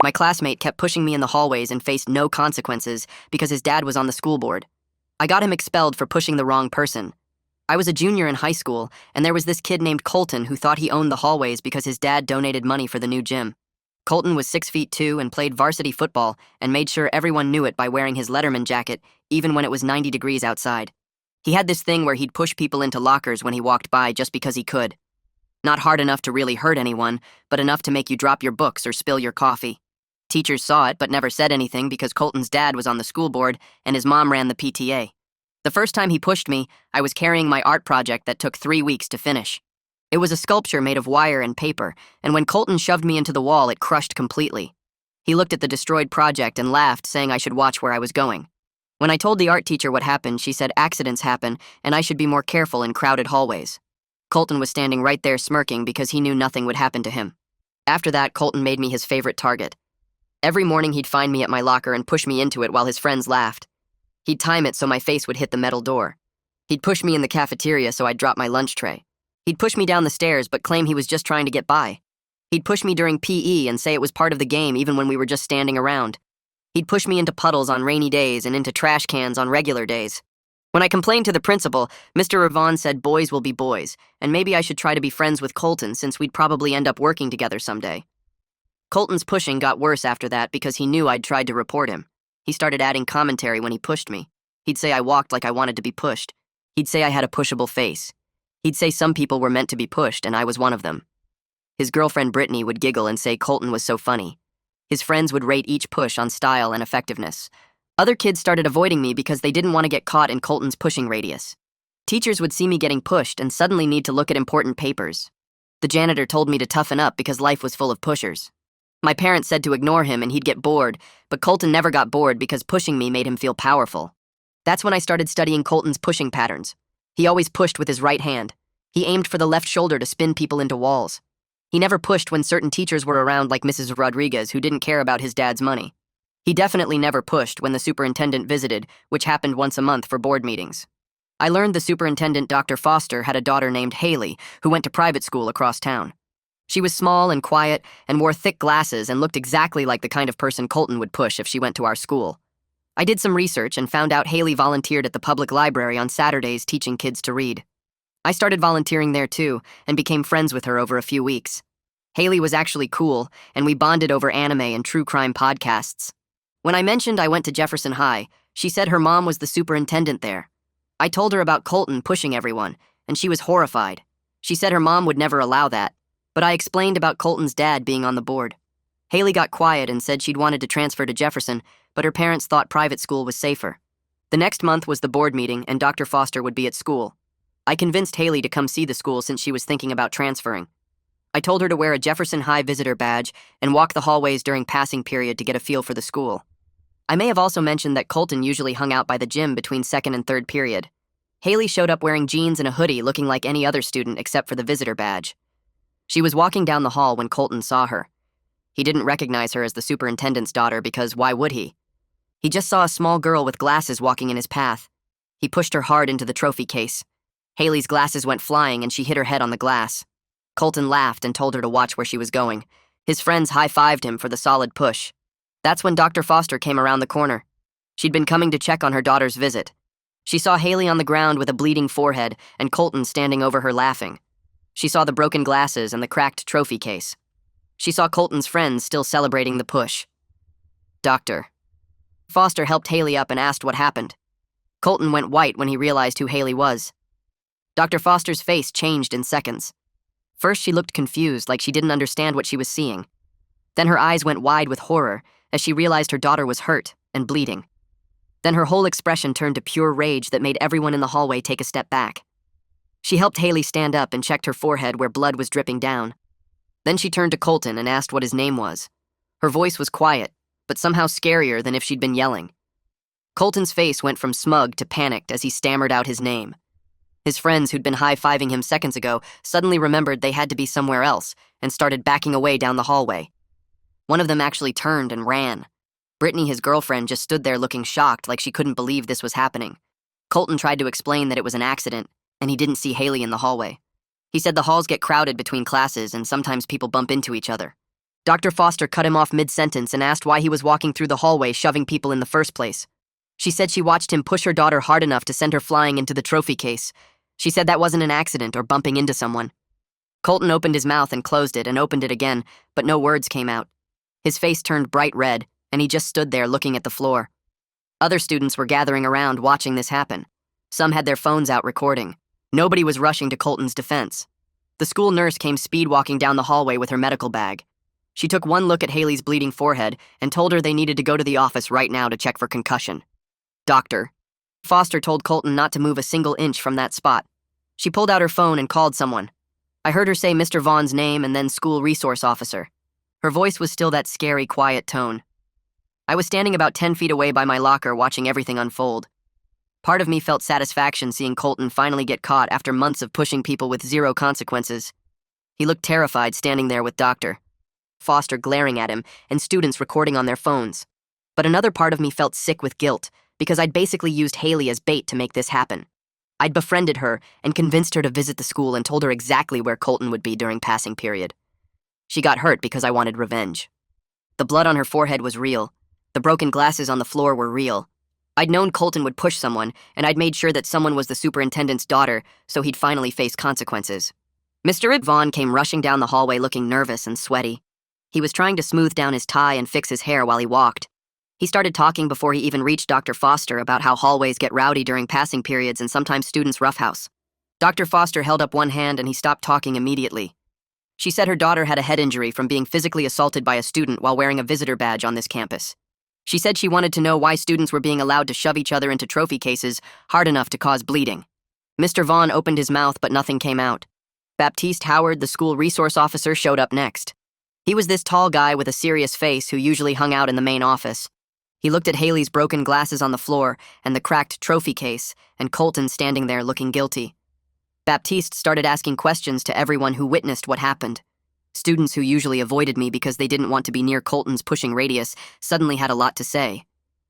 My classmate kept pushing me in the hallways and faced no consequences because his dad was on the school board. I got him expelled for pushing the wrong person. I was a junior in high school, and there was this kid named Colton who thought he owned the hallways because his dad donated money for the new gym. Colton was 6'2" and played varsity football and made sure everyone knew it by wearing his Letterman jacket even when it was 90 degrees outside. He had this thing where he'd push people into lockers when he walked by just because he could. Not hard enough to really hurt anyone, but enough to make you drop your books or spill your coffee. Teachers saw it but never said anything because Colton's dad was on the school board and his mom ran the PTA. The first time he pushed me, I was carrying my art project that took 3 weeks to finish. It was a sculpture made of wire and paper, and when Colton shoved me into the wall, it crushed completely. He looked at the destroyed project and laughed, saying I should watch where I was going. When I told the art teacher what happened, she said accidents happen and I should be more careful in crowded hallways. Colton was standing right there smirking because he knew nothing would happen to him. After that, Colton made me his favorite target. Every morning he'd find me at my locker and push me into it while his friends laughed. He'd time it so my face would hit the metal door. He'd push me in the cafeteria so I'd drop my lunch tray. He'd push me down the stairs but claim he was just trying to get by. He'd push me during PE and say it was part of the game even when we were just standing around. He'd push me into puddles on rainy days and into trash cans on regular days. When I complained to the principal, Mr. Ravon said boys will be boys, and maybe I should try to be friends with Colton since we'd probably end up working together someday. Colton's pushing got worse after that because he knew I'd tried to report him. He started adding commentary when he pushed me. He'd say I walked like I wanted to be pushed. He'd say I had a pushable face. He'd say some people were meant to be pushed and I was one of them. His girlfriend Brittany would giggle and say Colton was so funny. His friends would rate each push on style and effectiveness. Other kids started avoiding me because they didn't want to get caught in Colton's pushing radius. Teachers would see me getting pushed and suddenly need to look at important papers. The janitor told me to toughen up because life was full of pushers. My parents said to ignore him and he'd get bored, but Colton never got bored because pushing me made him feel powerful. That's when I started studying Colton's pushing patterns. He always pushed with his right hand. He aimed for the left shoulder to spin people into walls. He never pushed when certain teachers were around like Mrs. Rodriguez, who didn't care about his dad's money. He definitely never pushed when the superintendent visited, which happened once a month for board meetings. I learned the superintendent, Dr. Foster, had a daughter named Haley, who went to private school across town. She was small and quiet and wore thick glasses and looked exactly like the kind of person Colton would push if she went to our school. I did some research and found out Haley volunteered at the public library on Saturdays teaching kids to read. I started volunteering there too and became friends with her over a few weeks. Haley was actually cool, and we bonded over anime and true crime podcasts. When I mentioned I went to Jefferson High, she said her mom was the superintendent there. I told her about Colton pushing everyone, and she was horrified. She said her mom would never allow that, but I explained about Colton's dad being on the board. Haley got quiet and said she'd wanted to transfer to Jefferson, but her parents thought private school was safer. The next month was the board meeting, and Dr. Foster would be at school. I convinced Haley to come see the school since she was thinking about transferring. I told her to wear a Jefferson High visitor badge and walk the hallways during passing period to get a feel for the school. I may have also mentioned that Colton usually hung out by the gym between second and third period. Haley showed up wearing jeans and a hoodie looking like any other student except for the visitor badge. She was walking down the hall when Colton saw her. He didn't recognize her as the superintendent's daughter because why would he? He just saw a small girl with glasses walking in his path. He pushed her hard into the trophy case. Haley's glasses went flying and she hit her head on the glass. Colton laughed and told her to watch where she was going. His friends high-fived him for the solid push. That's when Dr. Foster came around the corner. She'd been coming to check on her daughter's visit. She saw Haley on the ground with a bleeding forehead and Colton standing over her laughing. She saw the broken glasses and the cracked trophy case. She saw Colton's friends still celebrating the push. Dr. Foster helped Haley up and asked what happened. Colton went white when he realized who Haley was. Dr. Foster's face changed in seconds. First, she looked confused, like she didn't understand what she was seeing. Then her eyes went wide with horror as she realized her daughter was hurt and bleeding. Then her whole expression turned to pure rage that made everyone in the hallway take a step back. She helped Haley stand up and checked her forehead where blood was dripping down. Then she turned to Colton and asked what his name was. Her voice was quiet, but somehow scarier than if she'd been yelling. Colton's face went from smug to panicked as he stammered out his name. His friends who'd been high-fiving him seconds ago suddenly remembered they had to be somewhere else and started backing away down the hallway. One of them actually turned and ran. Brittany, his girlfriend, just stood there looking shocked like she couldn't believe this was happening. Colton tried to explain that it was an accident, and he didn't see Haley in the hallway. He said the halls get crowded between classes and sometimes people bump into each other. Dr. Foster cut him off mid-sentence and asked why he was walking through the hallway shoving people in the first place. She said she watched him push her daughter hard enough to send her flying into the trophy case. She said that wasn't an accident or bumping into someone. Colton opened his mouth and closed it and opened it again, but no words came out. His face turned bright red, and he just stood there looking at the floor. Other students were gathering around watching this happen. Some had their phones out recording. Nobody was rushing to Colton's defense. The school nurse came speed-walking down the hallway with her medical bag. She took one look at Haley's bleeding forehead and told her they needed to go to the office right now to check for concussion. Doctor. Foster told Colton not to move a single inch from that spot. She pulled out her phone and called someone. I heard her say Mr. Vaughn's name and then school resource officer. Her voice was still that scary, quiet tone. I was standing about 10 feet away by my locker watching everything unfold. Part of me felt satisfaction seeing Colton finally get caught after months of pushing people with zero consequences. He looked terrified standing there with Dr. Foster glaring at him and students recording on their phones. But another part of me felt sick with guilt because I'd basically used Haley as bait to make this happen. I'd befriended her and convinced her to visit the school and told her exactly where Colton would be during passing period. She got hurt because I wanted revenge. The blood on her forehead was real. The broken glasses on the floor were real. I'd known Colton would push someone, and I'd made sure that someone was the superintendent's daughter, so he'd finally face consequences. Mr. Vaughn came rushing down the hallway looking nervous and sweaty. He was trying to smooth down his tie and fix his hair while he walked. He started talking before he even reached Dr. Foster about how hallways get rowdy during passing periods and sometimes students roughhouse. Dr. Foster held up one hand and he stopped talking immediately. She said her daughter had a head injury from being physically assaulted by a student while wearing a visitor badge on this campus. She said she wanted to know why students were being allowed to shove each other into trophy cases hard enough to cause bleeding. Mr. Vaughn opened his mouth, but nothing came out. Baptiste Howard, the school resource officer, showed up next. He was this tall guy with a serious face who usually hung out in the main office. He looked at Haley's broken glasses on the floor and the cracked trophy case, and Colton standing there looking guilty. Baptiste started asking questions to everyone who witnessed what happened. Students who usually avoided me because they didn't want to be near Colton's pushing radius suddenly had a lot to say.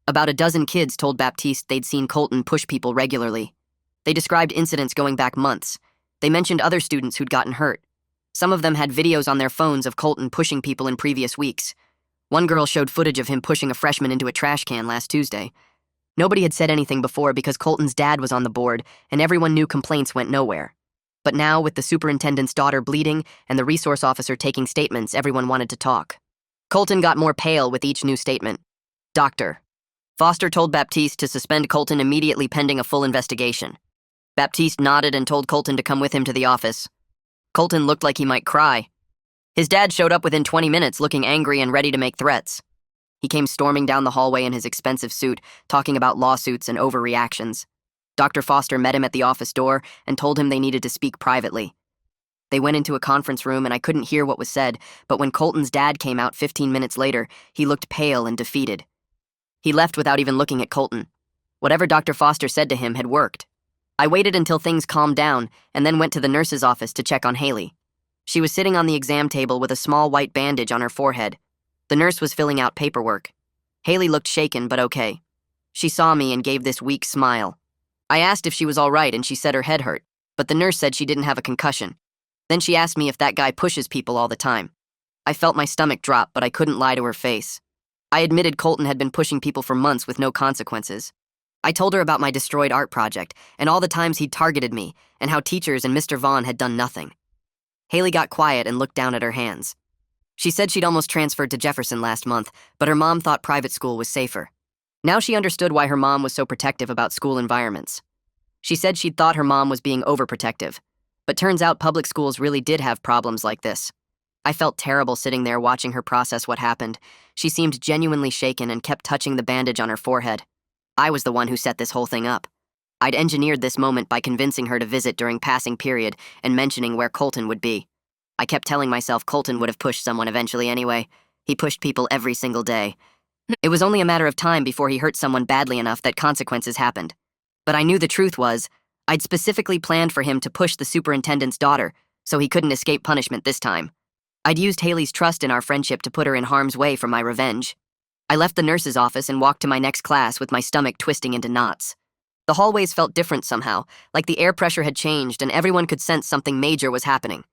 About a dozen kids told Baptiste they'd seen Colton push people regularly. They described incidents going back months. They mentioned other students who'd gotten hurt. Some of them had videos on their phones of Colton pushing people in previous weeks. One girl showed footage of him pushing a freshman into a trash can last Tuesday. Nobody had said anything before because Colton's dad was on the board and everyone knew complaints went nowhere. But now, with the superintendent's daughter bleeding and the resource officer taking statements, everyone wanted to talk. Colton got more pale with each new statement. Dr. Foster told Baptiste to suspend Colton immediately pending a full investigation. Baptiste nodded and told Colton to come with him to the office. Colton looked like he might cry. His dad showed up within 20 minutes looking angry and ready to make threats. He came storming down the hallway in his expensive suit, talking about lawsuits and overreactions. Dr. Foster met him at the office door and told him they needed to speak privately. They went into a conference room and I couldn't hear what was said, but when Colton's dad came out 15 minutes later, he looked pale and defeated. He left without even looking at Colton. Whatever Dr. Foster said to him had worked. I waited until things calmed down and then went to the nurse's office to check on Haley. She was sitting on the exam table with a small white bandage on her forehead. The nurse was filling out paperwork. Haley looked shaken but okay. She saw me and gave this weak smile. I asked if she was all right and she said her head hurt, but the nurse said she didn't have a concussion. Then she asked me if that guy pushes people all the time. I felt my stomach drop, but I couldn't lie to her face. I admitted Colton had been pushing people for months with no consequences. I told her about my destroyed art project and all the times he'd targeted me and how teachers and Mr. Vaughn had done nothing. Haley got quiet and looked down at her hands. She said she'd almost transferred to Jefferson last month, but her mom thought private school was safer. Now she understood why her mom was so protective about school environments. She said she'd thought her mom was being overprotective, but turns out public schools really did have problems like this. I felt terrible sitting there watching her process what happened. She seemed genuinely shaken and kept touching the bandage on her forehead. I was the one who set this whole thing up. I'd engineered this moment by convincing her to visit during passing period and mentioning where Colton would be. I kept telling myself Colton would have pushed someone eventually anyway. He pushed people every single day. It was only a matter of time before he hurt someone badly enough that consequences happened. But I knew the truth was, I'd specifically planned for him to push the superintendent's daughter, so he couldn't escape punishment this time. I'd used Haley's trust in our friendship to put her in harm's way for my revenge. I left the nurse's office and walked to my next class with my stomach twisting into knots. The hallways felt different somehow, like the air pressure had changed and everyone could sense something major was happening.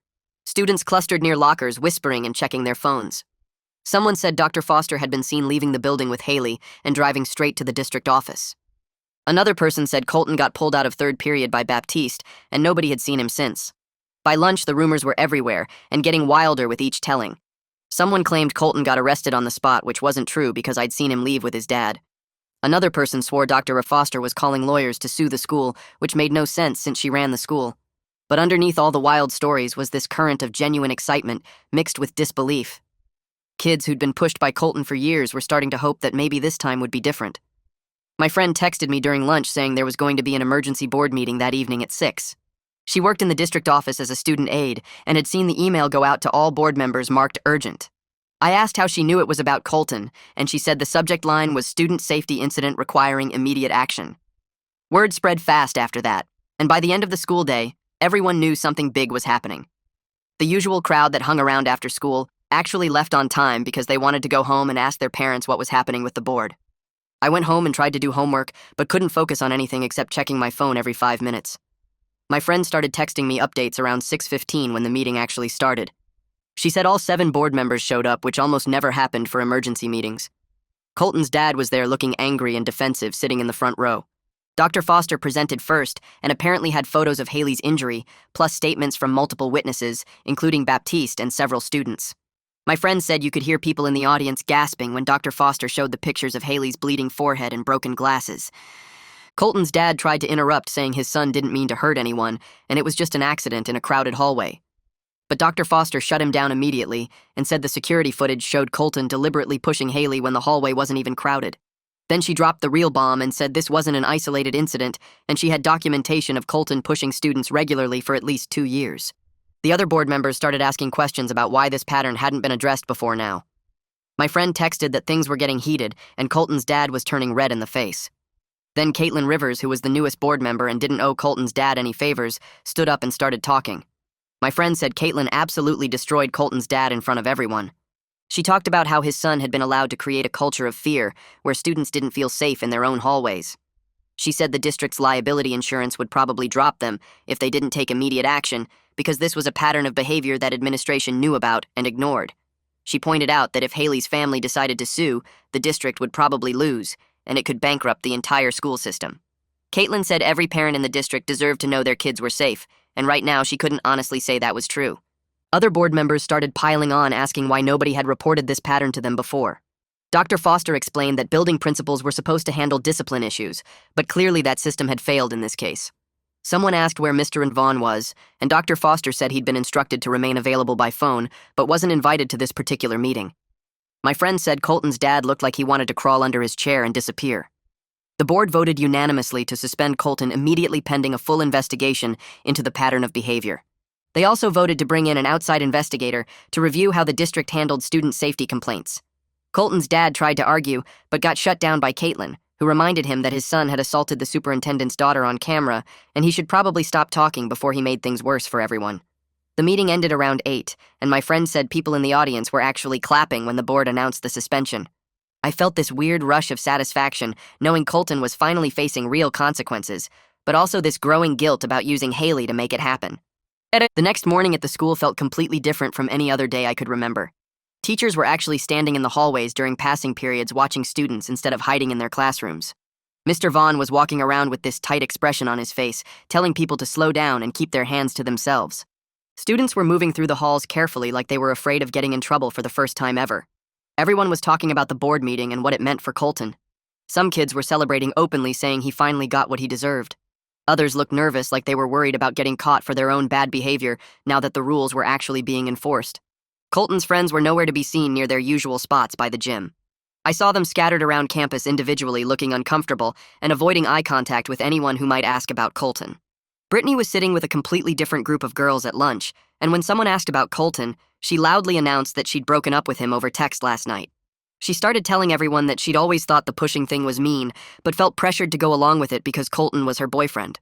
Students clustered near lockers, whispering and checking their phones. Someone said Dr. Foster had been seen leaving the building with Haley and driving straight to the district office. Another person said Colton got pulled out of third period by Baptiste, and nobody had seen him since. By lunch, the rumors were everywhere, and getting wilder with each telling. Someone claimed Colton got arrested on the spot, which wasn't true because I'd seen him leave with his dad. Another person swore Dr. Foster was calling lawyers to sue the school, which made no sense since she ran the school. But underneath all the wild stories was this current of genuine excitement mixed with disbelief. Kids who'd been pushed by Colton for years were starting to hope that maybe this time would be different. My friend texted me during lunch saying there was going to be an emergency board meeting that evening at 6. She worked in the district office as a student aide and had seen the email go out to all board members marked urgent. I asked how she knew it was about Colton, and she said the subject line was student safety incident requiring immediate action. Word spread fast after that, and by the end of the school day, everyone knew something big was happening. The usual crowd that hung around after school actually left on time because they wanted to go home and ask their parents what was happening with the board. I went home and tried to do homework, but couldn't focus on anything except checking my phone every 5 minutes. My friend started texting me updates around 6:15 when the meeting actually started. She said all 7 board members showed up, which almost never happened for emergency meetings. Colton's dad was there looking angry and defensive, sitting in the front row. Dr. Foster presented first and apparently had photos of Haley's injury, plus statements from multiple witnesses, including Baptiste and several students. My friend said you could hear people in the audience gasping when Dr. Foster showed the pictures of Haley's bleeding forehead and broken glasses. Colton's dad tried to interrupt, saying his son didn't mean to hurt anyone, and it was just an accident in a crowded hallway. But Dr. Foster shut him down immediately and said the security footage showed Colton deliberately pushing Haley when the hallway wasn't even crowded. Then she dropped the real bomb and said this wasn't an isolated incident, and she had documentation of Colton pushing students regularly for at least 2 years. The other board members started asking questions about why this pattern hadn't been addressed before now. My friend texted that things were getting heated, and Colton's dad was turning red in the face. Then Caitlin Rivers, who was the newest board member and didn't owe Colton's dad any favors, stood up and started talking. My friend said Caitlin absolutely destroyed Colton's dad in front of everyone. She talked about how his son had been allowed to create a culture of fear where students didn't feel safe in their own hallways. She said the district's liability insurance would probably drop them if they didn't take immediate action because this was a pattern of behavior that administration knew about and ignored. She pointed out that if Haley's family decided to sue, the district would probably lose, and it could bankrupt the entire school system. Caitlin said every parent in the district deserved to know their kids were safe, and right now she couldn't honestly say that was true. Other board members started piling on, asking why nobody had reported this pattern to them before. Dr. Foster explained that building principals were supposed to handle discipline issues, but clearly that system had failed in this case. Someone asked where Mr. Vaughn was, and Dr. Foster said he'd been instructed to remain available by phone, but wasn't invited to this particular meeting. My friend said Colton's dad looked like he wanted to crawl under his chair and disappear. The board voted unanimously to suspend Colton immediately pending a full investigation into the pattern of behavior. They also voted to bring in an outside investigator to review how the district handled student safety complaints. Colton's dad tried to argue, but got shut down by Caitlin, who reminded him that his son had assaulted the superintendent's daughter on camera, and he should probably stop talking before he made things worse for everyone. The meeting ended around 8, and my friend said people in the audience were actually clapping when the board announced the suspension. I felt this weird rush of satisfaction, knowing Colton was finally facing real consequences, but also this growing guilt about using Haley to make it happen. The next morning at the school felt completely different from any other day I could remember. Teachers were actually standing in the hallways during passing periods watching students instead of hiding in their classrooms. Mr. Vaughn was walking around with this tight expression on his face, telling people to slow down and keep their hands to themselves. Students were moving through the halls carefully like they were afraid of getting in trouble for the first time ever. Everyone was talking about the board meeting and what it meant for Colton. Some kids were celebrating openly, saying he finally got what he deserved. Others looked nervous, like they were worried about getting caught for their own bad behavior now that the rules were actually being enforced. Colton's friends were nowhere to be seen near their usual spots by the gym. I saw them scattered around campus individually, looking uncomfortable and avoiding eye contact with anyone who might ask about Colton. Brittany was sitting with a completely different group of girls at lunch, and when someone asked about Colton, she loudly announced that she'd broken up with him over text last night. She started telling everyone that she'd always thought the pushing thing was mean, but felt pressured to go along with it because Colton was her boyfriend.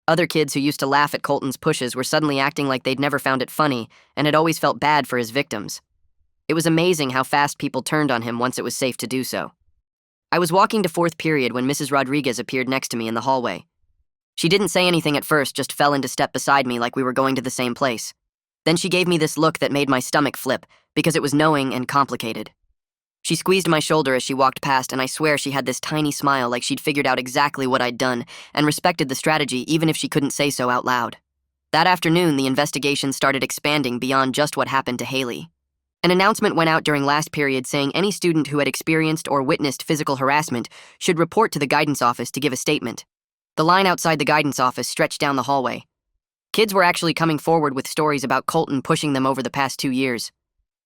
Other kids who used to laugh at Colton's pushes were suddenly acting like they'd never found it funny and had always felt bad for his victims. It was amazing how fast people turned on him once it was safe to do so. I was walking to fourth period when Mrs. Rodriguez appeared next to me in the hallway. She didn't say anything at first, just fell into step beside me like we were going to the same place. Then she gave me this look that made my stomach flip, because it was knowing and complicated. She squeezed my shoulder as she walked past, and I swear she had this tiny smile like she'd figured out exactly what I'd done and respected the strategy even if she couldn't say so out loud. That afternoon, the investigation started expanding beyond just what happened to Haley. An announcement went out during last period saying any student who had experienced or witnessed physical harassment should report to the guidance office to give a statement. The line outside the guidance office stretched down the hallway. Kids were actually coming forward with stories about Colton pushing them over the past 2 years.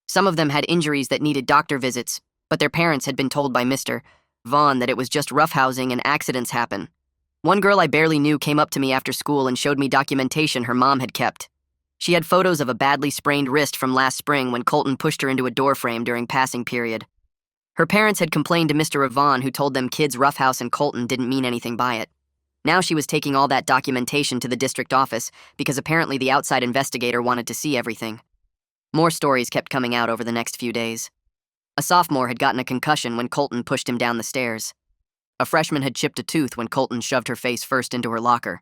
Some of them had injuries that needed doctor visits, but their parents had been told by Mr. Vaughn that it was just roughhousing and accidents happen. One girl I barely knew came up to me after school and showed me documentation her mom had kept. She had photos of a badly sprained wrist from last spring when Colton pushed her into a doorframe during passing period. Her parents had complained to Mr. Vaughn, who told them kids roughhouse and Colton didn't mean anything by it. Now she was taking all that documentation to the district office because apparently the outside investigator wanted to see everything. More stories kept coming out over the next few days. A sophomore had gotten a concussion when Colton pushed him down the stairs. A freshman had chipped a tooth when Colton shoved her face first into her locker.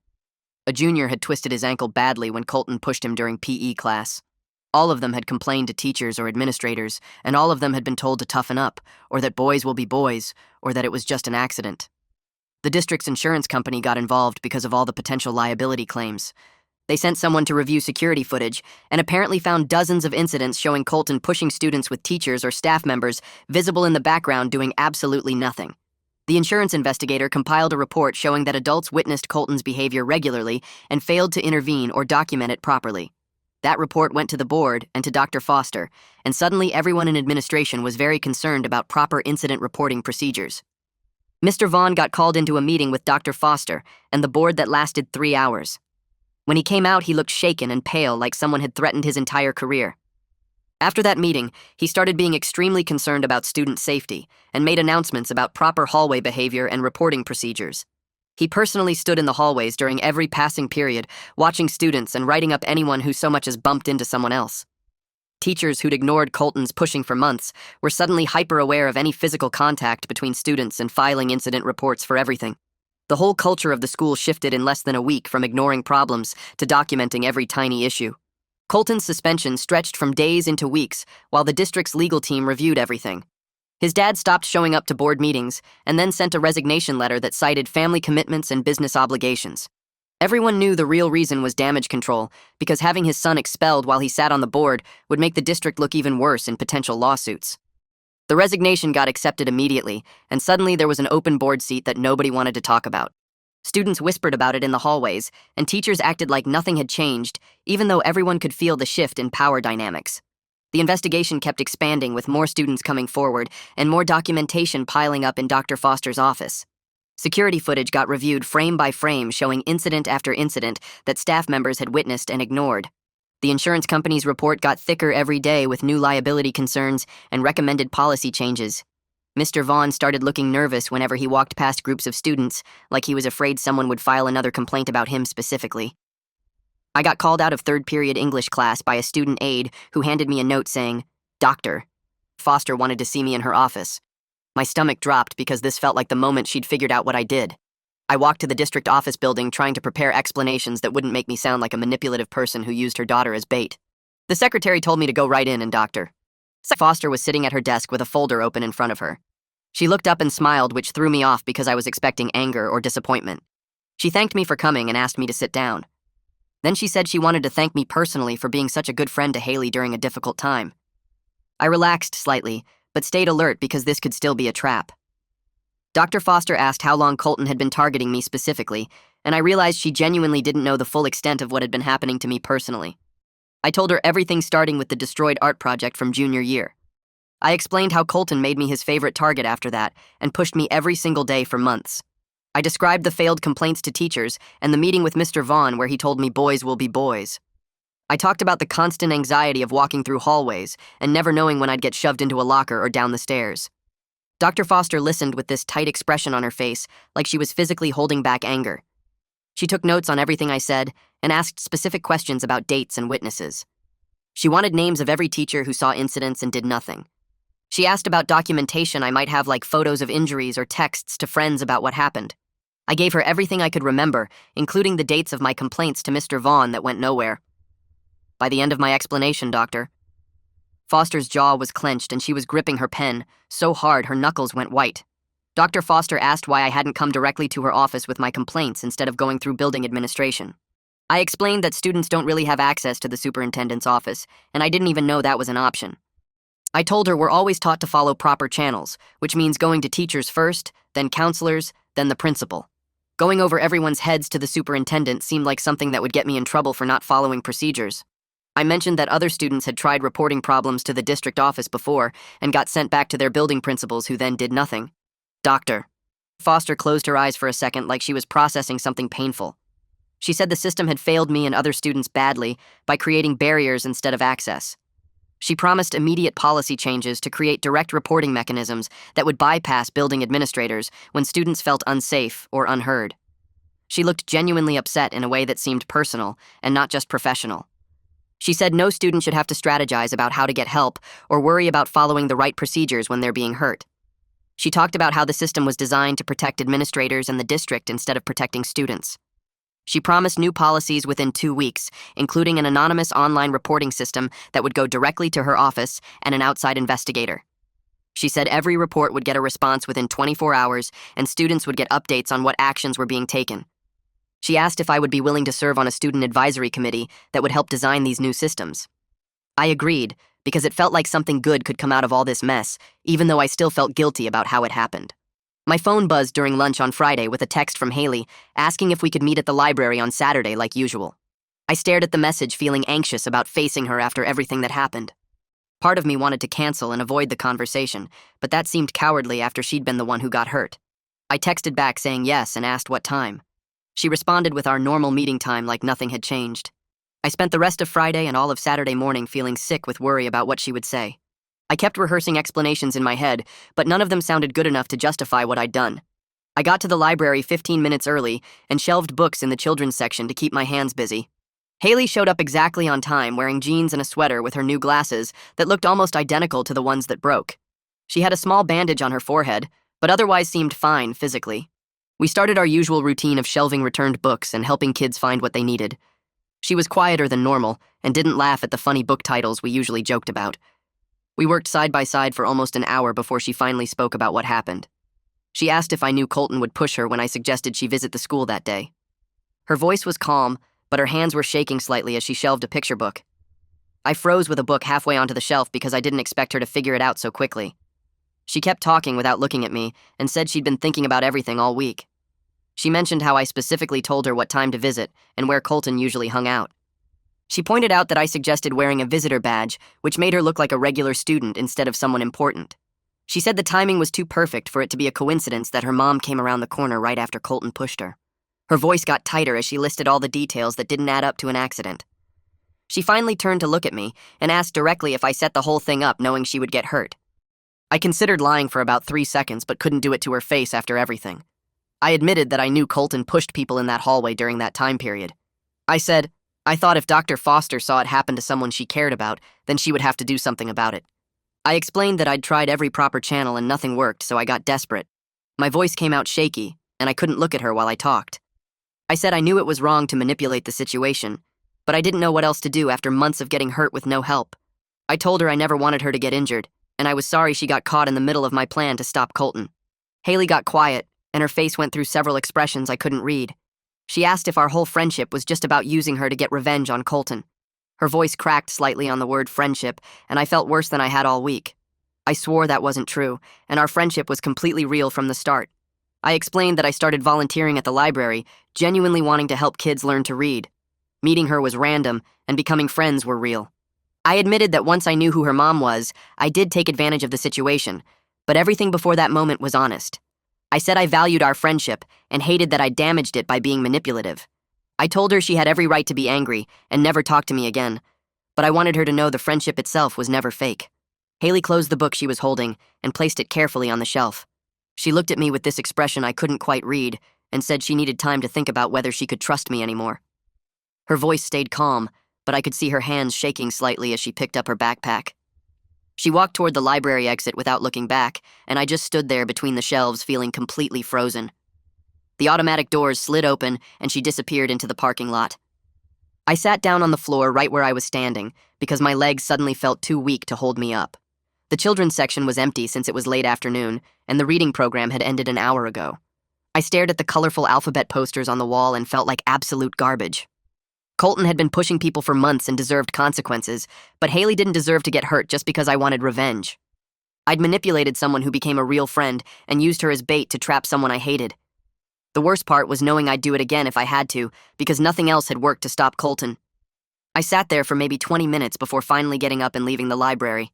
A junior had twisted his ankle badly when Colton pushed him during PE class. All of them had complained to teachers or administrators, and all of them had been told to toughen up, or that boys will be boys, or that it was just an accident. The district's insurance company got involved because of all the potential liability claims. They sent someone to review security footage and apparently found dozens of incidents showing Colton pushing students with teachers or staff members visible in the background doing absolutely nothing. The insurance investigator compiled a report showing that adults witnessed Colton's behavior regularly and failed to intervene or document it properly. That report went to the board and to Dr. Foster, and suddenly everyone in administration was very concerned about proper incident reporting procedures. Mr. Vaughn got called into a meeting with Dr. Foster and the board that lasted 3 hours. When he came out, he looked shaken and pale like someone had threatened his entire career. After that meeting, he started being extremely concerned about student safety and made announcements about proper hallway behavior and reporting procedures. He personally stood in the hallways during every passing period, watching students and writing up anyone who so much as bumped into someone else. Teachers who'd ignored Colton's pushing for months were suddenly hyper-aware of any physical contact between students and filing incident reports for everything. The whole culture of the school shifted in less than a week from ignoring problems to documenting every tiny issue. Colton's suspension stretched from days into weeks while the district's legal team reviewed everything. His dad stopped showing up to board meetings and then sent a resignation letter that cited family commitments and business obligations. Everyone knew the real reason was damage control, because having his son expelled while he sat on the board would make the district look even worse in potential lawsuits. The resignation got accepted immediately, and suddenly there was an open board seat that nobody wanted to talk about. Students whispered about it in the hallways, and teachers acted like nothing had changed, even though everyone could feel the shift in power dynamics. The investigation kept expanding with more students coming forward and more documentation piling up in Dr. Foster's office. Security footage got reviewed frame by frame showing incident after incident that staff members had witnessed and ignored. The insurance company's report got thicker every day with new liability concerns and recommended policy changes. Mr. Vaughn started looking nervous whenever he walked past groups of students, like he was afraid someone would file another complaint about him specifically. I got called out of third period English class by a student aide who handed me a note saying, "Doctor, Foster wanted to see me in her office." My stomach dropped because this felt like the moment she'd figured out what I did. I walked to the district office building trying to prepare explanations that wouldn't make me sound like a manipulative person who used her daughter as bait. The secretary told me to go right in and Dr. Foster was sitting at her desk with a folder open in front of her. She looked up and smiled, which threw me off because I was expecting anger or disappointment. She thanked me for coming and asked me to sit down. Then she said she wanted to thank me personally for being such a good friend to Haley during a difficult time. I relaxed slightly, but stayed alert because this could still be a trap. Dr. Foster asked how long Colton had been targeting me specifically, and I realized she genuinely didn't know the full extent of what had been happening to me personally. I told her everything starting with the destroyed art project from junior year. I explained how Colton made me his favorite target after that and pushed me every single day for months. I described the failed complaints to teachers and the meeting with Mr. Vaughn where he told me boys will be boys. I talked about the constant anxiety of walking through hallways and never knowing when I'd get shoved into a locker or down the stairs. Dr. Foster listened with this tight expression on her face, like she was physically holding back anger. She took notes on everything I said and asked specific questions about dates and witnesses. She wanted names of every teacher who saw incidents and did nothing. She asked about documentation I might have, like photos of injuries or texts to friends about what happened. I gave her everything I could remember, including the dates of my complaints to Mr. Vaughn that went nowhere. By the end of my explanation, Doctor. Foster's jaw was clenched and she was gripping her pen so hard her knuckles went white. Dr. Foster asked why I hadn't come directly to her office with my complaints instead of going through building administration. I explained that students don't really have access to the superintendent's office, and I didn't even know that was an option. I told her we're always taught to follow proper channels, which means going to teachers first, then counselors, then the principal. Going over everyone's heads to the superintendent seemed like something that would get me in trouble for not following procedures. I mentioned that other students had tried reporting problems to the district office before and got sent back to their building principals who then did nothing. Doctor. Foster closed her eyes for a second like she was processing something painful. She said the system had failed me and other students badly by creating barriers instead of access. She promised immediate policy changes to create direct reporting mechanisms that would bypass building administrators when students felt unsafe or unheard. She looked genuinely upset in a way that seemed personal and not just professional. She said no student should have to strategize about how to get help or worry about following the right procedures when they're being hurt. She talked about how the system was designed to protect administrators and the district instead of protecting students. She promised new policies within 2 weeks, including an anonymous online reporting system that would go directly to her office and an outside investigator. She said every report would get a response within 24 hours and students would get updates on what actions were being taken. She asked if I would be willing to serve on a student advisory committee that would help design these new systems. I agreed, because it felt like something good could come out of all this mess, even though I still felt guilty about how it happened. My phone buzzed during lunch on Friday with a text from Haley asking if we could meet at the library on Saturday like usual. I stared at the message feeling anxious about facing her after everything that happened. Part of me wanted to cancel and avoid the conversation, but that seemed cowardly after she'd been the one who got hurt. I texted back saying yes and asked what time. She responded with our normal meeting time like nothing had changed. I spent the rest of Friday and all of Saturday morning feeling sick with worry about what she would say. I kept rehearsing explanations in my head, but none of them sounded good enough to justify what I'd done. I got to the library 15 minutes early and shelved books in the children's section to keep my hands busy. Haley showed up exactly on time wearing jeans and a sweater with her new glasses that looked almost identical to the ones that broke. She had a small bandage on her forehead, but otherwise seemed fine physically. We started our usual routine of shelving returned books and helping kids find what they needed. She was quieter than normal and didn't laugh at the funny book titles we usually joked about. We worked side by side for almost an hour before she finally spoke about what happened. She asked if I knew Colton would push her when I suggested she visit the school that day. Her voice was calm, but her hands were shaking slightly as she shelved a picture book. I froze with a book halfway onto the shelf because I didn't expect her to figure it out so quickly. She kept talking without looking at me and said she'd been thinking about everything all week. She mentioned how I specifically told her what time to visit and where Colton usually hung out. She pointed out that I suggested wearing a visitor badge, which made her look like a regular student instead of someone important. She said the timing was too perfect for it to be a coincidence that her mom came around the corner right after Colton pushed her. Her voice got tighter as she listed all the details that didn't add up to an accident. She finally turned to look at me and asked directly if I set the whole thing up knowing she would get hurt. I considered lying for about 3 seconds but couldn't do it to her face after everything. I admitted that I knew Colton pushed people in that hallway during that time period. I said, I thought if Dr. Foster saw it happen to someone she cared about, then she would have to do something about it. I explained that I'd tried every proper channel and nothing worked, so I got desperate. My voice came out shaky, and I couldn't look at her while I talked. I said I knew it was wrong to manipulate the situation, but I didn't know what else to do after months of getting hurt with no help. I told her I never wanted her to get injured, and I was sorry she got caught in the middle of my plan to stop Colton. Haley got quiet, and her face went through several expressions I couldn't read. She asked if our whole friendship was just about using her to get revenge on Colton. Her voice cracked slightly on the word friendship, and I felt worse than I had all week. I swore that wasn't true, and our friendship was completely real from the start. I explained that I started volunteering at the library, genuinely wanting to help kids learn to read. Meeting her was random, and becoming friends were real. I admitted that once I knew who her mom was, I did take advantage of the situation, but everything before that moment was honest. I said I valued our friendship and hated that I damaged it by being manipulative. I told her she had every right to be angry and never talk to me again, but I wanted her to know the friendship itself was never fake. Haley closed the book she was holding and placed it carefully on the shelf. She looked at me with this expression I couldn't quite read and said she needed time to think about whether she could trust me anymore. Her voice stayed calm, but I could see her hands shaking slightly as she picked up her backpack. She walked toward the library exit without looking back, and I just stood there between the shelves feeling completely frozen. The automatic doors slid open, and she disappeared into the parking lot. I sat down on the floor right where I was standing because my legs suddenly felt too weak to hold me up. The children's section was empty since it was late afternoon, and the reading program had ended an hour ago. I stared at the colorful alphabet posters on the wall and felt like absolute garbage. Colton had been pushing people for months and deserved consequences, but Haley didn't deserve to get hurt just because I wanted revenge. I'd manipulated someone who became a real friend and used her as bait to trap someone I hated. The worst part was knowing I'd do it again if I had to, because nothing else had worked to stop Colton. I sat there for maybe 20 minutes before finally getting up and leaving the library.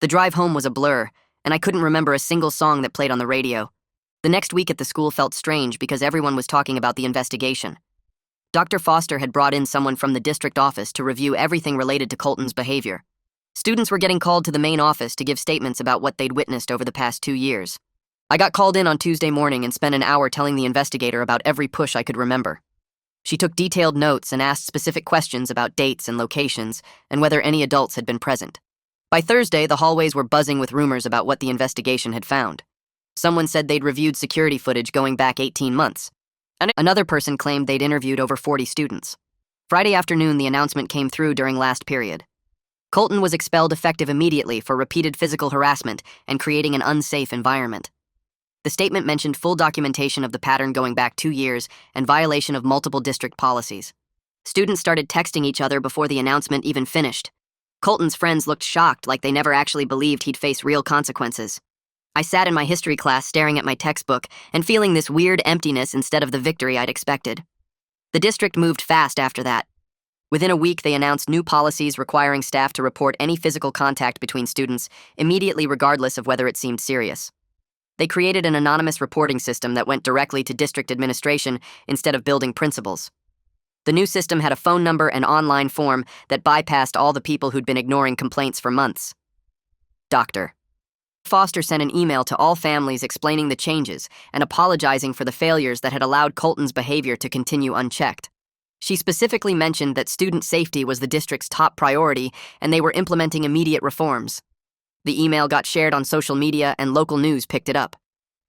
The drive home was a blur, and I couldn't remember a single song that played on the radio. The next week at the school felt strange because everyone was talking about the investigation. Dr. Foster had brought in someone from the district office to review everything related to Colton's behavior. Students were getting called to the main office to give statements about what they'd witnessed over the past 2 years. I got called in on Tuesday morning and spent an hour telling the investigator about every push I could remember. She took detailed notes and asked specific questions about dates and locations and whether any adults had been present. By Thursday, the hallways were buzzing with rumors about what the investigation had found. Someone said they'd reviewed security footage going back 18 months. Another person claimed they'd interviewed over 40 students. Friday afternoon, the announcement came through during last period. Colton was expelled effective immediately for repeated physical harassment and creating an unsafe environment. The statement mentioned full documentation of the pattern going back 2 years and violation of multiple district policies. Students started texting each other before the announcement even finished. Colton's friends looked shocked, like they never actually believed he'd face real consequences. I sat in my history class staring at my textbook and feeling this weird emptiness instead of the victory I'd expected. The district moved fast after that. Within a week, they announced new policies requiring staff to report any physical contact between students immediately, regardless of whether it seemed serious. They created an anonymous reporting system that went directly to district administration instead of building principals. The new system had a phone number and online form that bypassed all the people who'd been ignoring complaints for months. Dr. Foster sent an email to all families explaining the changes and apologizing for the failures that had allowed Colton's behavior to continue unchecked. She specifically mentioned that student safety was the district's top priority and they were implementing immediate reforms. The email got shared on social media and local news picked it up.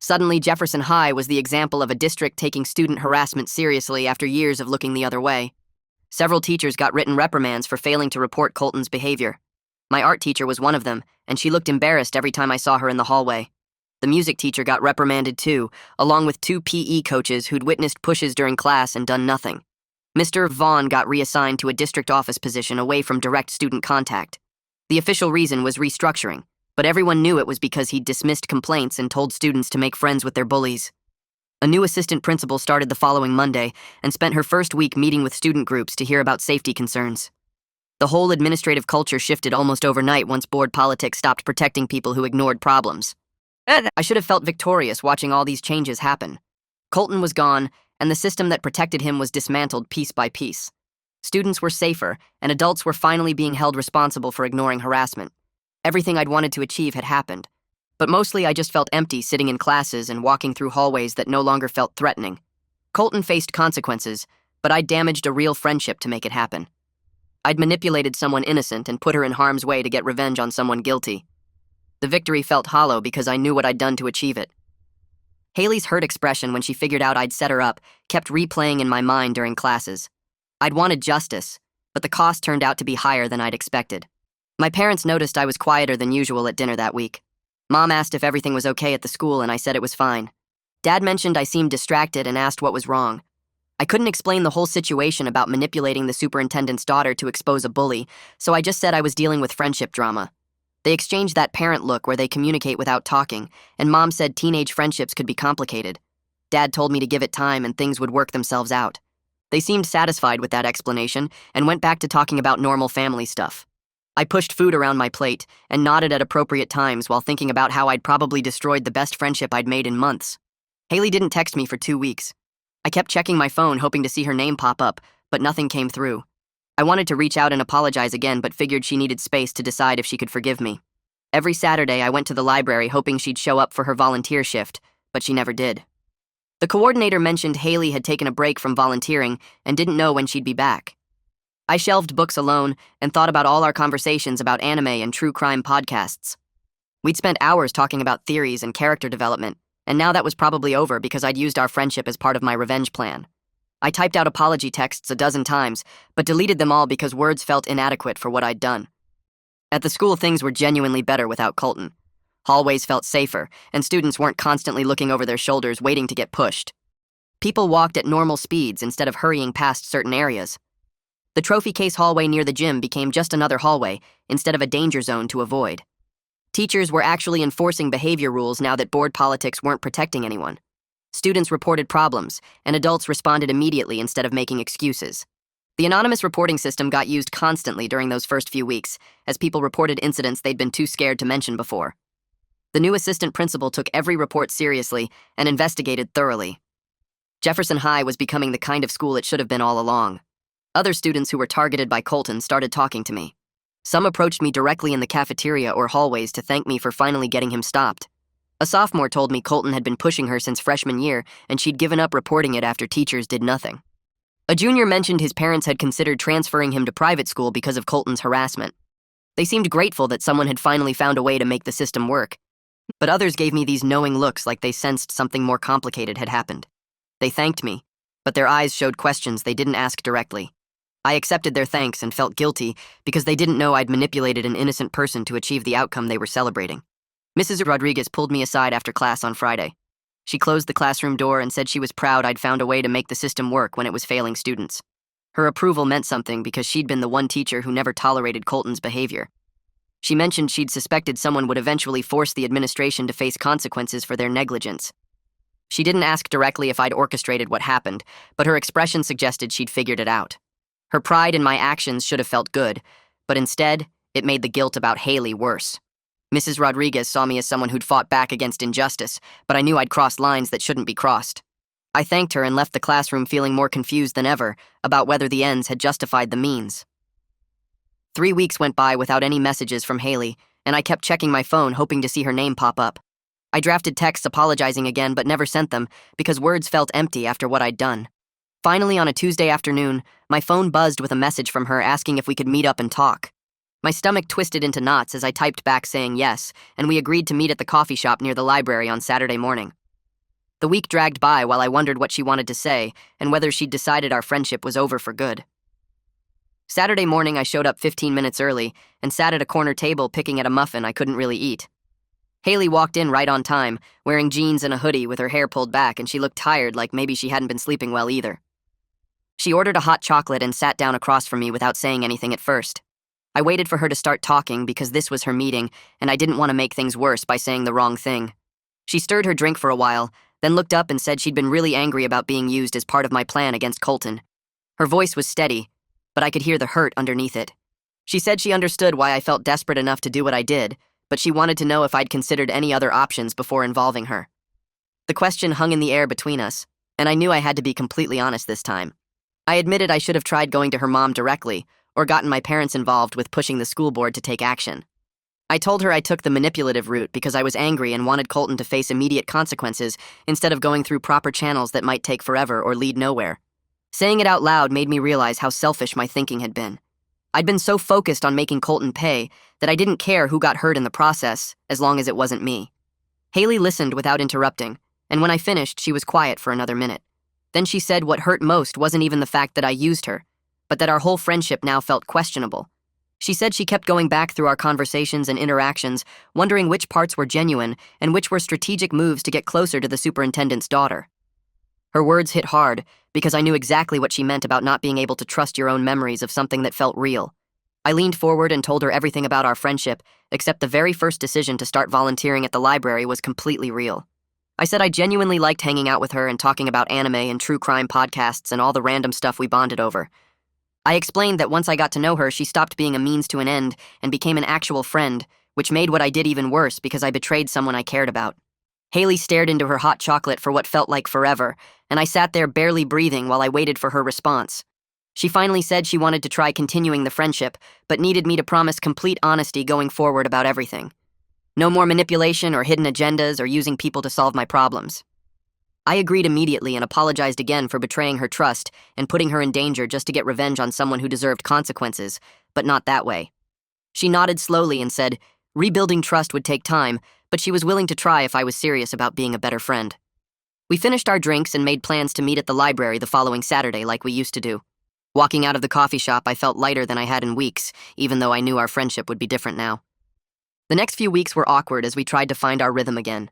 Suddenly, Jefferson High was the example of a district taking student harassment seriously after years of looking the other way. Several teachers got written reprimands for failing to report Colton's behavior. My art teacher was one of them, and she looked embarrassed every time I saw her in the hallway. The music teacher got reprimanded too, along with 2 PE coaches who'd witnessed pushes during class and done nothing. Mr. Vaughn got reassigned to a district office position away from direct student contact. The official reason was restructuring, but everyone knew it was because he'd dismissed complaints and told students to make friends with their bullies. A new assistant principal started the following Monday and spent her first week meeting with student groups to hear about safety concerns. The whole administrative culture shifted almost overnight once board politics stopped protecting people who ignored problems. I should have felt victorious watching all these changes happen. Colton was gone, and the system that protected him was dismantled piece by piece. Students were safer, and adults were finally being held responsible for ignoring harassment. Everything I'd wanted to achieve had happened. But mostly I just felt empty sitting in classes and walking through hallways that no longer felt threatening. Colton faced consequences, but I'd damaged a real friendship to make it happen. I'd manipulated someone innocent and put her in harm's way to get revenge on someone guilty. The victory felt hollow because I knew what I'd done to achieve it. Haley's hurt expression when she figured out I'd set her up kept replaying in my mind during classes. I'd wanted justice, but the cost turned out to be higher than I'd expected. My parents noticed I was quieter than usual at dinner that week. Mom asked if everything was okay at the school, and I said it was fine. Dad mentioned I seemed distracted and asked what was wrong. I couldn't explain the whole situation about manipulating the superintendent's daughter to expose a bully, so I just said I was dealing with friendship drama. They exchanged that parent look where they communicate without talking, and Mom said teenage friendships could be complicated. Dad told me to give it time and things would work themselves out. They seemed satisfied with that explanation and went back to talking about normal family stuff. I pushed food around my plate and nodded at appropriate times while thinking about how I'd probably destroyed the best friendship I'd made in months. Haley didn't text me for 2 weeks. I kept checking my phone hoping to see her name pop up, but nothing came through. I wanted to reach out and apologize again, but figured she needed space to decide if she could forgive me. Every Saturday, I went to the library hoping she'd show up for her volunteer shift, but she never did. The coordinator mentioned Haley had taken a break from volunteering and didn't know when she'd be back. I shelved books alone and thought about all our conversations about anime and true crime podcasts. We'd spent hours talking about theories and character development, and now that was probably over because I'd used our friendship as part of my revenge plan. I typed out apology texts a dozen times, but deleted them all because words felt inadequate for what I'd done. At the school, things were genuinely better without Colton. Hallways felt safer, and students weren't constantly looking over their shoulders waiting to get pushed. People walked at normal speeds instead of hurrying past certain areas. The trophy case hallway near the gym became just another hallway instead of a danger zone to avoid. Teachers were actually enforcing behavior rules now that board politics weren't protecting anyone. Students reported problems, and adults responded immediately instead of making excuses. The anonymous reporting system got used constantly during those first few weeks, as people reported incidents they'd been too scared to mention before. The new assistant principal took every report seriously and investigated thoroughly. Jefferson High was becoming the kind of school it should have been all along. Other students who were targeted by Colton started talking to me. Some approached me directly in the cafeteria or hallways to thank me for finally getting him stopped. A sophomore told me Colton had been pushing her since freshman year and she'd given up reporting it after teachers did nothing. A junior mentioned his parents had considered transferring him to private school because of Colton's harassment. They seemed grateful that someone had finally found a way to make the system work. But others gave me these knowing looks like they sensed something more complicated had happened. They thanked me, but their eyes showed questions they didn't ask directly. I accepted their thanks and felt guilty because they didn't know I'd manipulated an innocent person to achieve the outcome they were celebrating. Mrs. Rodriguez pulled me aside after class on Friday. She closed the classroom door and said she was proud I'd found a way to make the system work when it was failing students. Her approval meant something because she'd been the one teacher who never tolerated Colton's behavior. She mentioned she'd suspected someone would eventually force the administration to face consequences for their negligence. She didn't ask directly if I'd orchestrated what happened, but her expression suggested she'd figured it out. Her pride in my actions should have felt good, but instead, it made the guilt about Haley worse. Mrs. Rodriguez saw me as someone who'd fought back against injustice, but I knew I'd crossed lines that shouldn't be crossed. I thanked her and left the classroom feeling more confused than ever about whether the ends had justified the means. 3 weeks went by without any messages from Haley, and I kept checking my phone hoping to see her name pop up. I drafted texts apologizing again but never sent them because words felt empty after what I'd done. Finally, on a Tuesday afternoon, my phone buzzed with a message from her asking if we could meet up and talk. My stomach twisted into knots as I typed back saying yes, and we agreed to meet at the coffee shop near the library on Saturday morning. The week dragged by while I wondered what she wanted to say and whether she'd decided our friendship was over for good. Saturday morning, I showed up 15 minutes early and sat at a corner table picking at a muffin I couldn't really eat. Haley walked in right on time, wearing jeans and a hoodie with her hair pulled back, and she looked tired, like maybe she hadn't been sleeping well either. She ordered a hot chocolate and sat down across from me without saying anything at first. I waited for her to start talking because this was her meeting, and I didn't want to make things worse by saying the wrong thing. She stirred her drink for a while, then looked up and said she'd been really angry about being used as part of my plan against Colton. Her voice was steady, but I could hear the hurt underneath it. She said she understood why I felt desperate enough to do what I did, but she wanted to know if I'd considered any other options before involving her. The question hung in the air between us, and I knew I had to be completely honest this time. I admitted I should have tried going to her mom directly, or gotten my parents involved with pushing the school board to take action. I told her I took the manipulative route because I was angry and wanted Colton to face immediate consequences instead of going through proper channels that might take forever or lead nowhere. Saying it out loud made me realize how selfish my thinking had been. I'd been so focused on making Colton pay that I didn't care who got hurt in the process, as long as it wasn't me. Haley listened without interrupting, and when I finished, she was quiet for another minute. Then she said what hurt most wasn't even the fact that I used her, but that our whole friendship now felt questionable. She said she kept going back through our conversations and interactions, wondering which parts were genuine and which were strategic moves to get closer to the superintendent's daughter. Her words hit hard because I knew exactly what she meant about not being able to trust your own memories of something that felt real. I leaned forward and told her everything about our friendship, except the very first decision to start volunteering at the library was completely real. I said I genuinely liked hanging out with her and talking about anime and true crime podcasts and all the random stuff we bonded over. I explained that once I got to know her, she stopped being a means to an end and became an actual friend, which made what I did even worse because I betrayed someone I cared about. Haley stared into her hot chocolate for what felt like forever, and I sat there barely breathing while I waited for her response. She finally said she wanted to try continuing the friendship, but needed me to promise complete honesty going forward about everything. No more manipulation or hidden agendas or using people to solve my problems. I agreed immediately and apologized again for betraying her trust and putting her in danger just to get revenge on someone who deserved consequences, but not that way. She nodded slowly and said, rebuilding trust would take time, but she was willing to try if I was serious about being a better friend. We finished our drinks and made plans to meet at the library the following Saturday like we used to do. Walking out of the coffee shop, I felt lighter than I had in weeks, even though I knew our friendship would be different now. The next few weeks were awkward as we tried to find our rhythm again.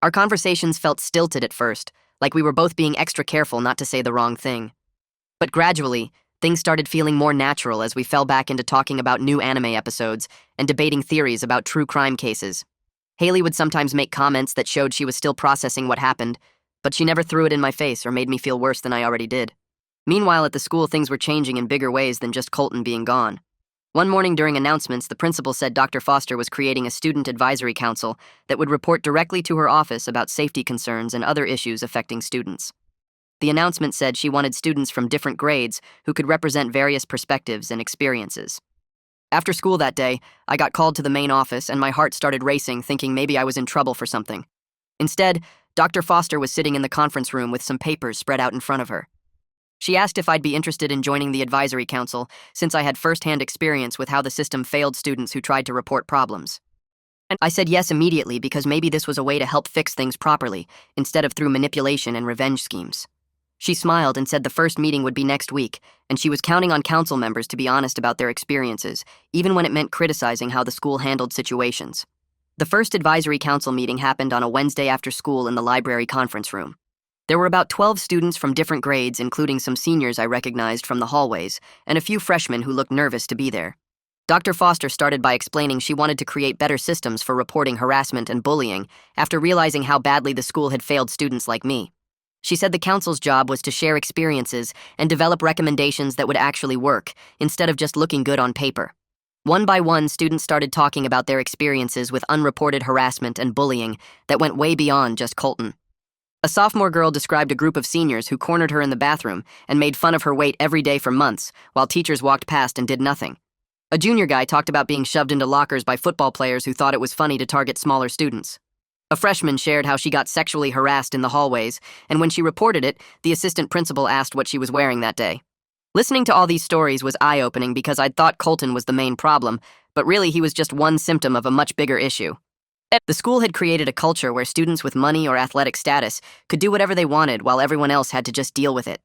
Our conversations felt stilted at first, like we were both being extra careful not to say the wrong thing. But gradually, things started feeling more natural as we fell back into talking about new anime episodes and debating theories about true crime cases. Haley would sometimes make comments that showed she was still processing what happened, but she never threw it in my face or made me feel worse than I already did. Meanwhile, at the school, things were changing in bigger ways than just Colton being gone. One morning during announcements, the principal said Dr. Foster was creating a student advisory council that would report directly to her office about safety concerns and other issues affecting students. The announcement said she wanted students from different grades who could represent various perspectives and experiences. After school that day, I got called to the main office and my heart started racing, thinking maybe I was in trouble for something. Instead, Dr. Foster was sitting in the conference room with some papers spread out in front of her. She asked if I'd be interested in joining the advisory council, since I had first-hand experience with how the system failed students who tried to report problems. And I said yes immediately because maybe this was a way to help fix things properly, instead of through manipulation and revenge schemes. She smiled and said the first meeting would be next week, and she was counting on council members to be honest about their experiences, even when it meant criticizing how the school handled situations. The first advisory council meeting happened on a Wednesday after school in the library conference room. There were about 12 students from different grades, including some seniors I recognized from the hallways, and a few freshmen who looked nervous to be there. Dr. Foster started by explaining she wanted to create better systems for reporting harassment and bullying after realizing how badly the school had failed students like me. She said the council's job was to share experiences and develop recommendations that would actually work, instead of just looking good on paper. One by one, students started talking about their experiences with unreported harassment and bullying that went way beyond just Colton. A sophomore girl described a group of seniors who cornered her in the bathroom and made fun of her weight every day for months, while teachers walked past and did nothing. A junior guy talked about being shoved into lockers by football players who thought it was funny to target smaller students. A freshman shared how she got sexually harassed in the hallways, and when she reported it, the assistant principal asked what she was wearing that day. Listening to all these stories was eye-opening because I'd thought Colton was the main problem, but really he was just one symptom of a much bigger issue. The school had created a culture where students with money or athletic status could do whatever they wanted while everyone else had to just deal with it.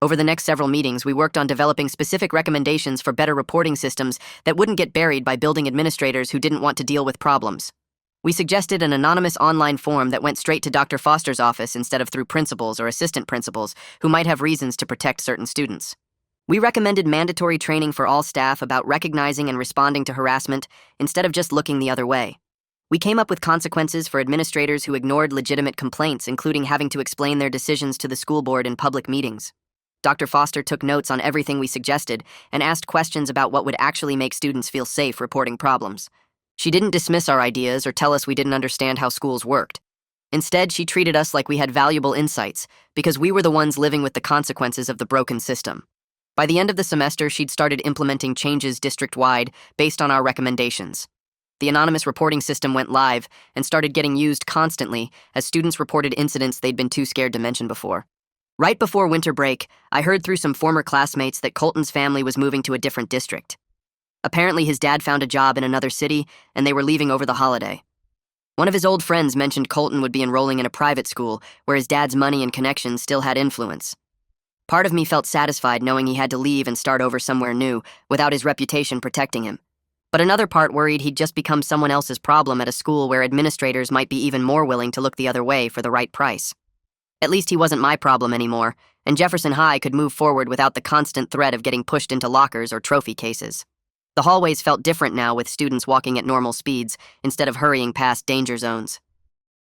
Over the next several meetings, we worked on developing specific recommendations for better reporting systems that wouldn't get buried by building administrators who didn't want to deal with problems. We suggested an anonymous online form that went straight to Dr. Foster's office instead of through principals or assistant principals who might have reasons to protect certain students. We recommended mandatory training for all staff about recognizing and responding to harassment instead of just looking the other way. We came up with consequences for administrators who ignored legitimate complaints, including having to explain their decisions to the school board in public meetings. Dr. Foster took notes on everything we suggested and asked questions about what would actually make students feel safe reporting problems. She didn't dismiss our ideas or tell us we didn't understand how schools worked. Instead, she treated us like we had valuable insights because we were the ones living with the consequences of the broken system. By the end of the semester, she'd started implementing changes district-wide based on our recommendations. The anonymous reporting system went live and started getting used constantly as students reported incidents they'd been too scared to mention before. Right before winter break, I heard through some former classmates that Colton's family was moving to a different district. Apparently, his dad found a job in another city, and they were leaving over the holiday. One of his old friends mentioned Colton would be enrolling in a private school where his dad's money and connections still had influence. Part of me felt satisfied knowing he had to leave and start over somewhere new without his reputation protecting him. But another part worried he'd just become someone else's problem at a school where administrators might be even more willing to look the other way for the right price. At least he wasn't my problem anymore, and Jefferson High could move forward without the constant threat of getting pushed into lockers or trophy cases. The hallways felt different now, with students walking at normal speeds instead of hurrying past danger zones.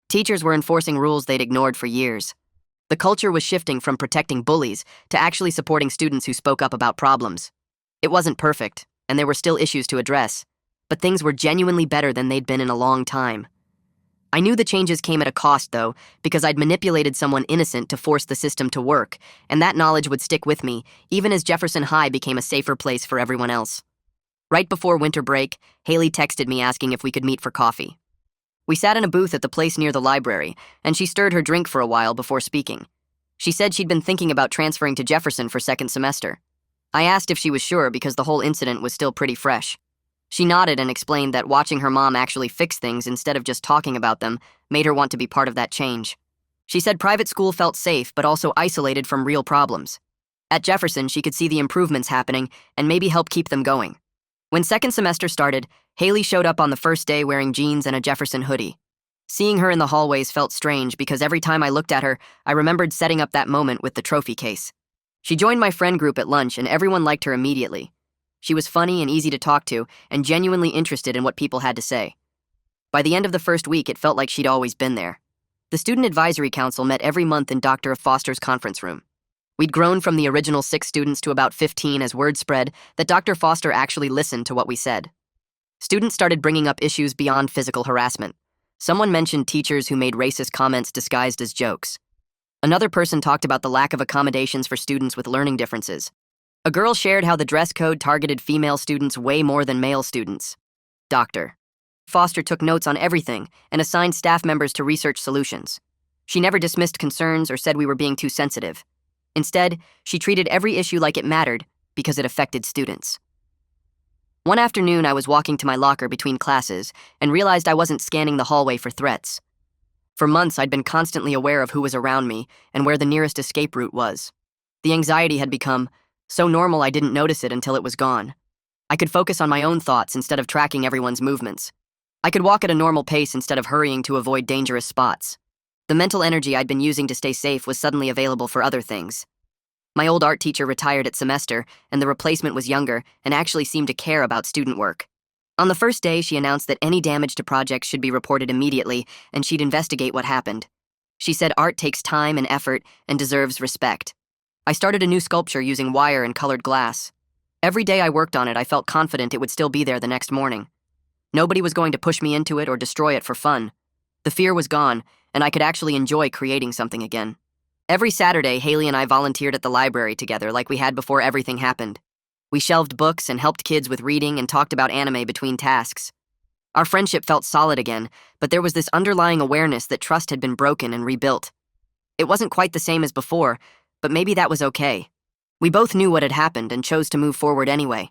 Teachers were enforcing rules they'd ignored for years. The culture was shifting from protecting bullies to actually supporting students who spoke up about problems. It wasn't perfect, and there were still issues to address, but things were genuinely better than they'd been in a long time. I knew the changes came at a cost, though, because I'd manipulated someone innocent to force the system to work, and that knowledge would stick with me, even as Jefferson High became a safer place for everyone else. Right before winter break, Haley texted me asking if we could meet for coffee. We sat in a booth at the place near the library, and she stirred her drink for a while before speaking. She said she'd been thinking about transferring to Jefferson for second semester. I asked if she was sure because the whole incident was still pretty fresh. She nodded and explained that watching her mom actually fix things instead of just talking about them made her want to be part of that change. She said private school felt safe but also isolated from real problems. At Jefferson, she could see the improvements happening and maybe help keep them going. When second semester started, Haley showed up on the first day wearing jeans and a Jefferson hoodie. Seeing her in the hallways felt strange because every time I looked at her, I remembered setting up that moment with the trophy case. She joined my friend group at lunch and everyone liked her immediately. She was funny and easy to talk to and genuinely interested in what people had to say. By the end of the first week, it felt like she'd always been there. The Student Advisory Council met every month in Dr. Foster's conference room. We'd grown from the original 6 students to about 15 as word spread that Dr. Foster actually listened to what we said. Students started bringing up issues beyond physical harassment. Someone mentioned teachers who made racist comments disguised as jokes. Another person talked about the lack of accommodations for students with learning differences. A girl shared how the dress code targeted female students way more than male students. Dr. Foster took notes on everything and assigned staff members to research solutions. She never dismissed concerns or said we were being too sensitive. Instead, she treated every issue like it mattered because it affected students. One afternoon, I was walking to my locker between classes and realized I wasn't scanning the hallway for threats. For months, I'd been constantly aware of who was around me and where the nearest escape route was. The anxiety had become so normal I didn't notice it until it was gone. I could focus on my own thoughts instead of tracking everyone's movements. I could walk at a normal pace instead of hurrying to avoid dangerous spots. The mental energy I'd been using to stay safe was suddenly available for other things. My old art teacher retired at semester, and the replacement was younger and actually seemed to care about student work. On the first day, she announced that any damage to projects should be reported immediately, and she'd investigate what happened. She said art takes time and effort and deserves respect. I started a new sculpture using wire and colored glass. Every day I worked on it, I felt confident it would still be there the next morning. Nobody was going to push me into it or destroy it for fun. The fear was gone, and I could actually enjoy creating something again. Every Saturday, Haley and I volunteered at the library together like we had before everything happened. We shelved books and helped kids with reading and talked about anime between tasks. Our friendship felt solid again, but there was this underlying awareness that trust had been broken and rebuilt. It wasn't quite the same as before, but maybe that was okay. We both knew what had happened and chose to move forward anyway.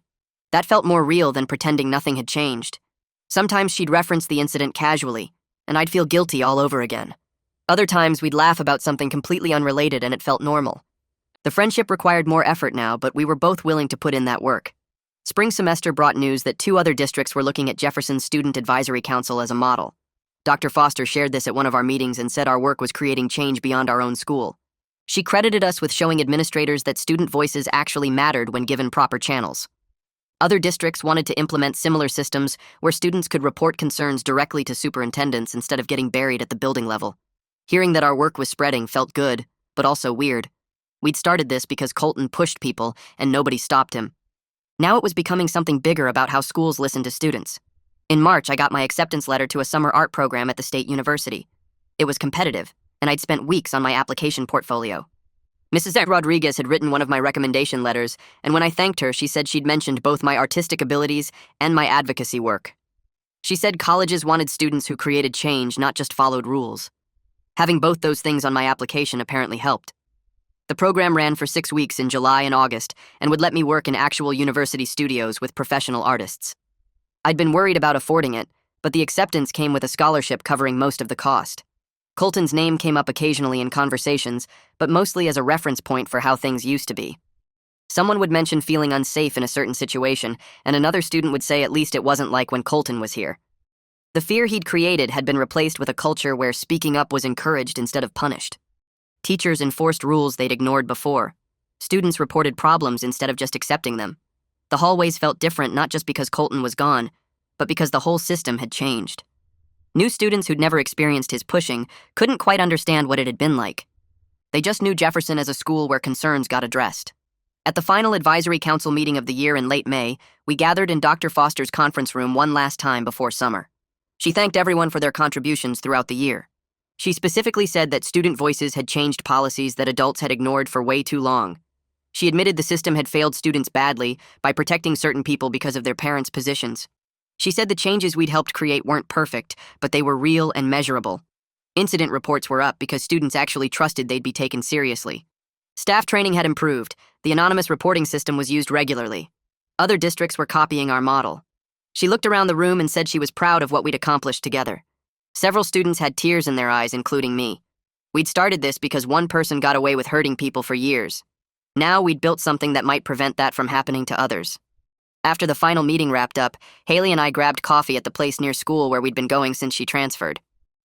That felt more real than pretending nothing had changed. Sometimes she'd reference the incident casually, and I'd feel guilty all over again. Other times we'd laugh about something completely unrelated and it felt normal. The friendship required more effort now, but we were both willing to put in that work. Spring semester brought news that 2 other districts were looking at Jefferson's Student Advisory Council as a model. Dr. Foster shared this at one of our meetings and said our work was creating change beyond our own school. She credited us with showing administrators that student voices actually mattered when given proper channels. Other districts wanted to implement similar systems where students could report concerns directly to superintendents instead of getting buried at the building level. Hearing that our work was spreading felt good, but also weird. We'd started this because Colton pushed people and nobody stopped him. Now it was becoming something bigger about how schools listen to students. In March, I got my acceptance letter to a summer art program at the state university. It was competitive, and I'd spent weeks on my application portfolio. Mrs. Rodriguez had written one of my recommendation letters, and when I thanked her, she said she'd mentioned both my artistic abilities and my advocacy work. She said colleges wanted students who created change, not just followed rules. Having both those things on my application apparently helped. The program ran for 6 weeks in July and August and would let me work in actual university studios with professional artists. I'd been worried about affording it, but the acceptance came with a scholarship covering most of the cost. Colton's name came up occasionally in conversations, but mostly as a reference point for how things used to be. Someone would mention feeling unsafe in a certain situation, and another student would say at least it wasn't like when Colton was here. The fear he'd created had been replaced with a culture where speaking up was encouraged instead of punished. Teachers enforced rules they'd ignored before. Students reported problems instead of just accepting them. The hallways felt different not just because Colton was gone, but because the whole system had changed. New students who'd never experienced his pushing couldn't quite understand what it had been like. They just knew Jefferson as a school where concerns got addressed. At the final advisory council meeting of the year in late May, we gathered in Dr. Foster's conference room one last time before summer. She thanked everyone for their contributions throughout the year. She specifically said that student voices had changed policies that adults had ignored for way too long. She admitted the system had failed students badly by protecting certain people because of their parents' positions. She said the changes we'd helped create weren't perfect, but they were real and measurable. Incident reports were up because students actually trusted they'd be taken seriously. Staff training had improved. The anonymous reporting system was used regularly. Other districts were copying our model. She looked around the room and said she was proud of what we'd accomplished together. Several students had tears in their eyes, including me. We'd started this because one person got away with hurting people for years. Now we'd built something that might prevent that from happening to others. After the final meeting wrapped up, Haley and I grabbed coffee at the place near school where we'd been going since she transferred.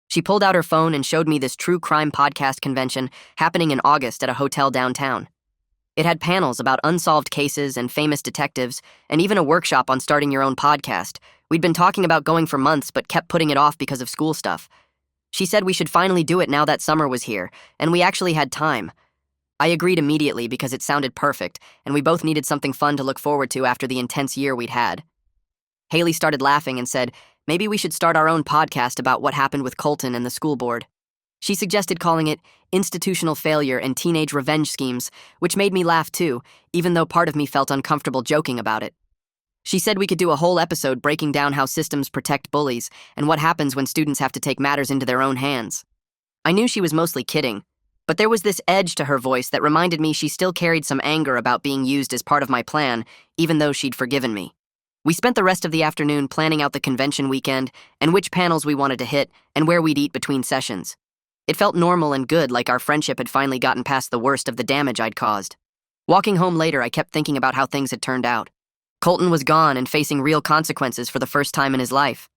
She pulled out her phone and showed me this true crime podcast convention happening in August at a hotel downtown. It had panels about unsolved cases and famous detectives, and even a workshop on starting your own podcast. We'd been talking about going for months but kept putting it off because of school stuff. She said we should finally do it now that summer was here, and we actually had time. I agreed immediately because it sounded perfect, and we both needed something fun to look forward to after the intense year we'd had. Haley started laughing and said, maybe we should start our own podcast about what happened with Colton and the school board. She suggested calling it Institutional Failure and Teenage Revenge Schemes, which made me laugh too, even though part of me felt uncomfortable joking about it. She said we could do a whole episode breaking down how systems protect bullies and what happens when students have to take matters into their own hands. I knew she was mostly kidding, but there was this edge to her voice that reminded me she still carried some anger about being used as part of my plan, even though she'd forgiven me. We spent the rest of the afternoon planning out the convention weekend and which panels we wanted to hit and where we'd eat between sessions. It felt normal and good, like our friendship had finally gotten past the worst of the damage I'd caused. Walking home later, I kept thinking about how things had turned out. Colton was gone and facing real consequences for the first time in his life.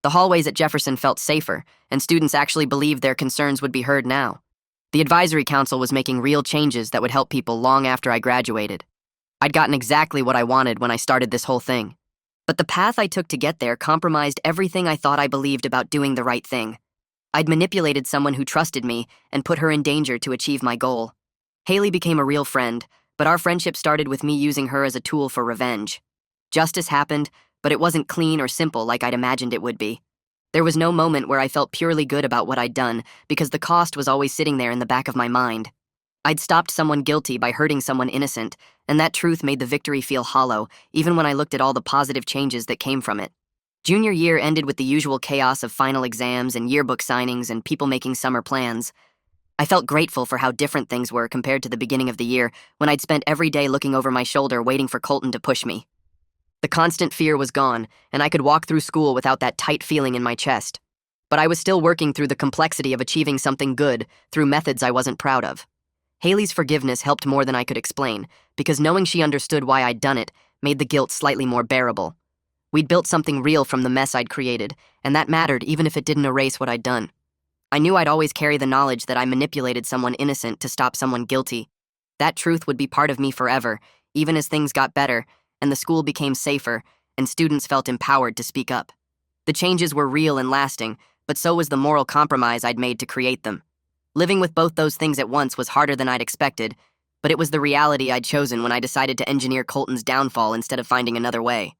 The hallways at Jefferson felt safer, and students actually believed their concerns would be heard now. The advisory council was making real changes that would help people long after I graduated. I'd gotten exactly what I wanted when I started this whole thing. But the path I took to get there compromised everything I thought I believed about doing the right thing. I'd manipulated someone who trusted me and put her in danger to achieve my goal. Haley became a real friend, but our friendship started with me using her as a tool for revenge. Justice happened, but it wasn't clean or simple like I'd imagined it would be. There was no moment where I felt purely good about what I'd done because the cost was always sitting there in the back of my mind. I'd stopped someone guilty by hurting someone innocent, and that truth made the victory feel hollow, even when I looked at all the positive changes that came from it. Junior year ended with the usual chaos of final exams and yearbook signings and people making summer plans. I felt grateful for how different things were compared to the beginning of the year, when I'd spent every day looking over my shoulder waiting for Colton to push me. The constant fear was gone, and I could walk through school without that tight feeling in my chest. But I was still working through the complexity of achieving something good through methods I wasn't proud of. Haley's forgiveness helped more than I could explain, because knowing she understood why I'd done it made the guilt slightly more bearable. We'd built something real from the mess I'd created, and that mattered even if it didn't erase what I'd done. I knew I'd always carry the knowledge that I manipulated someone innocent to stop someone guilty. That truth would be part of me forever, even as things got better, and the school became safer, and students felt empowered to speak up. The changes were real and lasting, but so was the moral compromise I'd made to create them. Living with both those things at once was harder than I'd expected, but it was the reality I'd chosen when I decided to engineer Colton's downfall instead of finding another way.